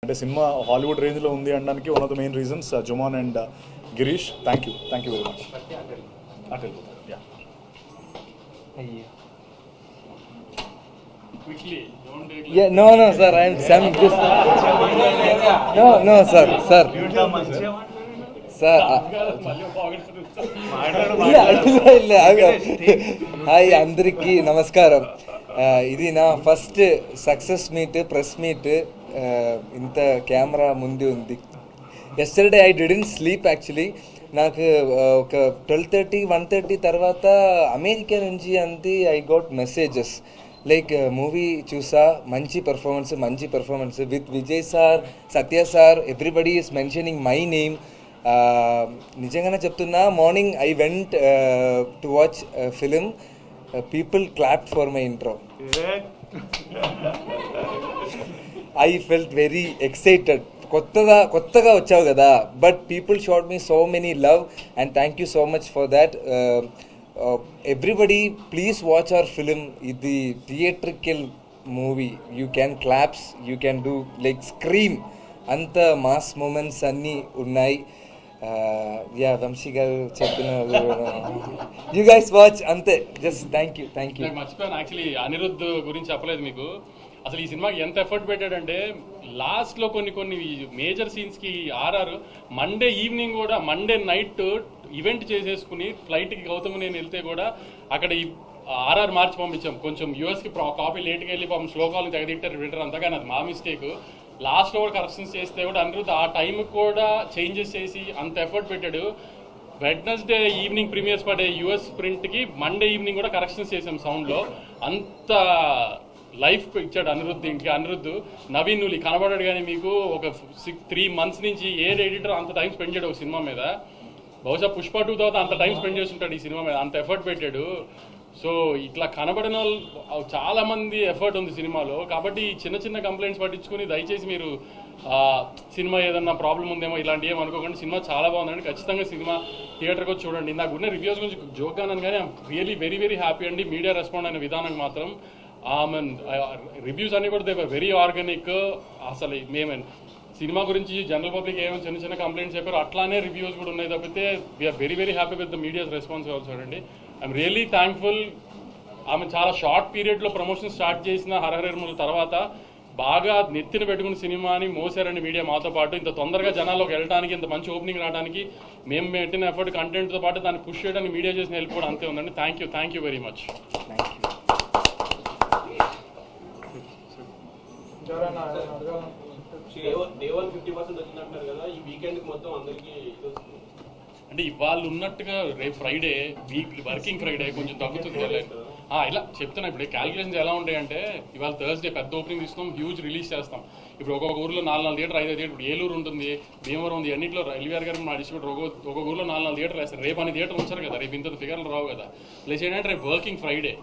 అంటే cinema Hollywood రేంజ్లో ఉంది అనడానికి one of the main reasons Juman and Girish. Thank you very much. అటెల్ yeah quickly don't take Yeah, no sir, I'm just no sir hi అందరికీ నమస్కారం. ఇది నా first success meet, press meet. ఇంత కెమెరా ముందు ఉంది. Yesterday I didn't sleep actually. నాకు ఒక 12:30, 1:30 తర్వాత అమెరికా నుంచి అంతే I got messages like movie చూసా, మంచి performance with Vijay sir, Satya sir, everybody is mentioning my name. నిజంగానే చెప్తున్నా, morning I went to watch film, people clapped for my intro. I felt very excited. కొత్తగా వచ్చావు కదా, but people showed me so many love and thank you so much for that. Everybody please watch our film. ఇది theatrical movie. You can claps, you can do like scream, అంత mass moments అన్నీ ఉన్నాయి. Yeah Vamsi గారు చెప్పిన you guys watch అంతే. Just thank you. మర్చిపోయాను actually, Anirudh గురించి చెప్పలేదు మీకు. అసలు ఈ సినిమాకి ఎంత ఎఫర్ట్ పెట్టాడంటే, లాస్ట్లో కొన్ని మేజర్ సీన్స్కి ఆర్ఆర్ మండే ఈవినింగ్ కూడా, మండే నైట్ ఈవెంట్ చేసేసుకుని ఫ్లైట్కి గౌతమ్ నేను వెళ్తే కూడా అక్కడ ఈ ఆర్ఆర్ మార్చి పంపించాం. కొంచెం యూఎస్కి కాపీ లేట్గా వెళ్ళి పాపం శ్లోకాలను తెగదిట్టారు వింటారు, అంతగాని అది మా మిస్టేక్. లాస్ట్లో కూడా కరెక్షన్స్ చేస్తే కూడా అనిరుద్ధ్ ఆ టైంకి కూడా చేంజెస్ చేసి అంత ఎఫర్ట్ పెట్టాడు. వెడ్నెస్డే ఈవినింగ్ ప్రీమియర్స్ పడే యూఎస్ ప్రింట్కి మండే ఈవినింగ్ కూడా కరెక్షన్స్ చేసాం సౌండ్లో. అంత లైఫ్ ఇచ్చాడు అనిరుద్ధ్. ఇంటికి అనిరుద్ధ్ నవీన్ నులి కనబడాడు, కానీ మీకు ఒక 3 months నుంచి ఏ ఎడిటర్ అంత టైం స్పెండ్ చేయడు ఒక సినిమా మీద. బహుశా పుష్ప 2 తర్వాత అంత టైం స్పెండ్ చేస్తుంటాడు ఈ సినిమా మీద, అంత ఎఫర్ట్ పెట్టాడు. సో ఇట్లా కనబడిన వాళ్ళు చాలా మంది ఎఫర్ట్ ఉంది సినిమాలో. కాబట్టి చిన్న కంప్లైంట్స్ పట్టించుకుని దయచేసి మీరు సినిమా ఏదన్నా ప్రాబ్లం ఉందేమో ఇలాంటి ఏం అనుకోకండి. సినిమా చాలా బాగుందండి. ఖచ్చితంగా సినిమా థియేటర్కి వచ్చి చూడండి. నాకు ఉన్న రివ్యూస్ గురించి జోక్గా అన్నాను, కానీ రియలీ వెరీ వెరీ హ్యాపీ అండి. మీడియా రెస్పాండ్ అయిన విధానం మాత్రం రివ్యూస్ అన్ని కూడా దే వర్ వెరీ ఆర్గానిక్. అసలు మేము సినిమా గురించి జనరల్ పబ్లిక్ ఏమైనా చిన్న కంప్లైంట్స్ చెప్పారు, అట్లానే రివ్యూస్ కూడా ఉన్నాయి తప్పితే we're very very happy with the media's response also అండి. I'm really thankful. ఆమె చాలా షార్ట్ పీరియడ్లో ప్రమోషన్ స్టార్ట్ చేసిన హరహరముల తర్వాత బాగా నెత్తిన పెట్టుకున్న సినిమాని మోసారండి మీడియా మాతో పాటు. ఇంత తొందరగా జనాల్లోకి వెళ్ళడానికి, ఇంత మంచి ఓపెనింగ్ రావడానికి మేము పెట్టిన ఎఫర్ట్, కంటెంట్తో పాటు దాన్ని పుష్ చేయడానికి మీడియా చేసిన హెల్ప్ కూడా అంతే ఉందండి. Thank you very much. అంటే ఇవాళ ఉన్నట్టుగా రేపు ఫ్రైడే, వర్కింగ్ ఫ్రైడే, కొంచెం తగ్గుతుంది ఇలా చెప్తున్నా. ఇప్పుడు క్యాలిక్యులేషన్స్ ఎలా ఉంటాయంటే, ఇవాళ థర్స్డే పెద్ద ఓపెనింగ్ ఇస్తున్నాం, హ్యూజ్ రిలీజ్ చేస్తాం. ఇప్పుడు ఒక్కొక్క ఊర్లో 4 థియేటర్, 5 థియేటర్. ఇప్పుడు ఏలూరు ఉంటుంది, భీమవరం ఉంది, అన్నింటిలో ఎల్వీఆర్ గారు మా డిస్ట్రిబ్యూటర్ ఒక్కొక్క ఊర్లో 4 థియేటర్లు వేస్తారు. రేపు అన్ని థియేటర్లు ఉంచారు కదా, రేపు ఇంత ఫిగర్లు రావు కదా. ప్లస్ ఏంటంటే రేపు వర్కింగ్ ఫ్రైడే,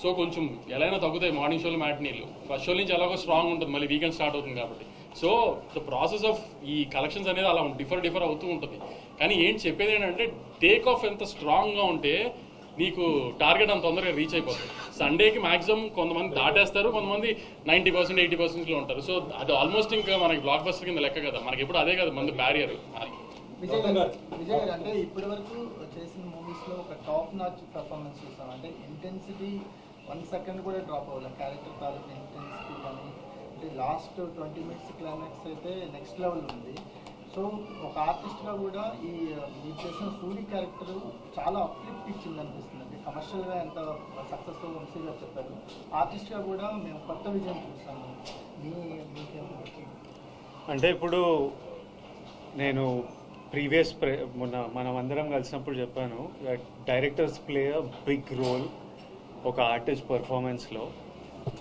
సో కొంచెం ఎలా అయినా తగ్గుతాయి మార్నింగ్ షోలు, మ్యాట్నీలు. ఫస్ట్ షో నుంచి ఎలాగో స్ట్రాంగ్ ఉంటుంది, మళ్ళీ వీకెండ్ స్టార్ట్ అవుతుంది కాబట్టి. సో ద ప్రాసెస్ ఆఫ్ ఈ కలెక్షన్స్ అనేది అలా డిఫర్ అవుతూ ఉంటుంది. కానీ ఏంటి చెప్పేది ఏంటంటే, టేక్ ఆఫ్ ఎంత స్ట్రాంగ్గా ఉంటే నీకు టార్గెట్ అంత తొందరగా రీచ్ అయిపోతుంది. సండేకి మాక్సిమం కొంతమంది దాటేస్తారు, కొంతమంది 90%, 80%లో ఉంటారు. సో అది ఆల్మోస్ట్ ఇంకా మనకి బ్లాక్ బస్టర్ కింద లెక్క కదా, మనకి ఎప్పుడు అదే కదా మంది బ్యారియర్. విజయ్ గారు అంటే ఇప్పటి వరకు చేసిన మూవీస్లో ఒక టాప్ నాచ్ పర్ఫార్మెన్స్ చూస్తాం. అంటే ఇంటెన్సిటీ 1 second కూడా డ్రాప్ అవ్వాలి, క్యారెక్టర్ తాలూకు ఇంటెన్సిటీ కానీ. అంటే లాస్ట్ 20 minutes క్లైమాక్స్ అయితే నెక్స్ట్ లెవెల్ ఉంది. సో ఒక ఆర్టిస్ట్గా కూడా ఈ మీరు చేసిన సూరి క్యారెక్టర్ చాలా అప్లిఫ్ట్ ఇచ్చింది అనిపిస్తుంది. అంటే కమర్షియల్గా ఎంత సక్సెస్ఫుల్ వంశీ గారు చెప్పారు, ఆర్టిస్ట్గా కూడా మేము కొత్త విజయం చూస్తాము. అంటే ఇప్పుడు నేను మనం అందరం కలిసినప్పుడు చెప్పాను, directors play a big role ఒక ఆర్టిస్ట్ పర్ఫార్మెన్స్లో.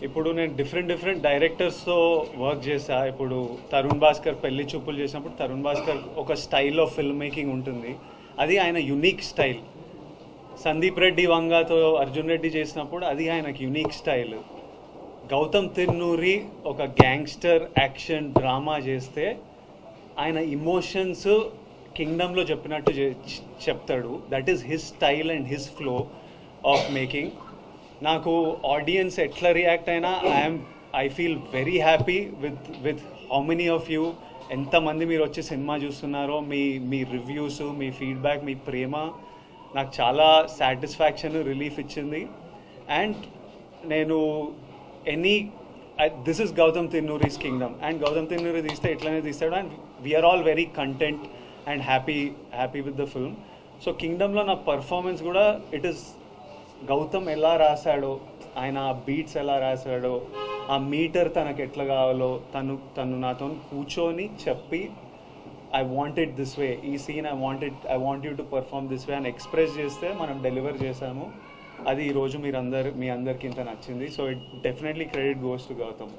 ఇప్పుడు నేను డిఫరెంట్ డైరెక్టర్స్తో వర్క్ చేశా. ఇప్పుడు తరుణ్ భాస్కర్ పెళ్లి చూపులు చేసినప్పుడు తరుణ్ భాస్కర్ ఒక స్టైల్ ఆఫ్ ఫిల్మ్ మేకింగ్ ఉంటుంది, అది ఆయన యునిక్ స్టైల్. సందీప్ రెడ్డి వంగాతో అర్జున్ రెడ్డి చేసినప్పుడు అది ఆయనకు యునిక్ స్టైల్. గౌతమ్ తిన్నూరి ఒక గ్యాంగ్స్టర్ యాక్షన్ డ్రామా చేస్తే ఆయన ఇమోషన్స్ కింగ్డమ్లో చెప్పినట్టు చెప్తాడు. That is his style and his flow of making. నాకు ఆడియన్స్ ఎట్లా రియాక్ట్ అయినా I feel very happy with how many of you ఎంతమంది మీరు వచ్చి సినిమా చూస్తున్నారో మీ రివ్యూస్, మీ ఫీడ్బ్యాక్, మీ ప్రేమ నాకు చాలా సాటిస్ఫాక్షన్, రిలీఫ్ ఇచ్చింది. అండ్ నేను this is Gautam Tinnanuri's Kingdom, and Gautam Tinnanuri తీస్తే ఎట్లనే తీస్తాడు, and we're all very content and happy with the film. So కింగ్డమ్లో నా పర్ఫార్మెన్స్ కూడా ఇట్ ఈస్ గౌతమ్ ఎలా రాశాడో, ఆయన ఆ బీట్స్ ఎలా రాశాడో, ఆ మీటర్ తనకు ఎట్లా కావాలో తను నాతో కూర్చొని చెప్పి I want it this way, ఈ scene I want you to perform this way అని ఎక్స్ప్రెస్ చేస్తే మనం డెలివర్ చేసాము. అది ఈరోజు మీ అందరికి ఇంత నచ్చింది. So it definitely credit goes to Gautam.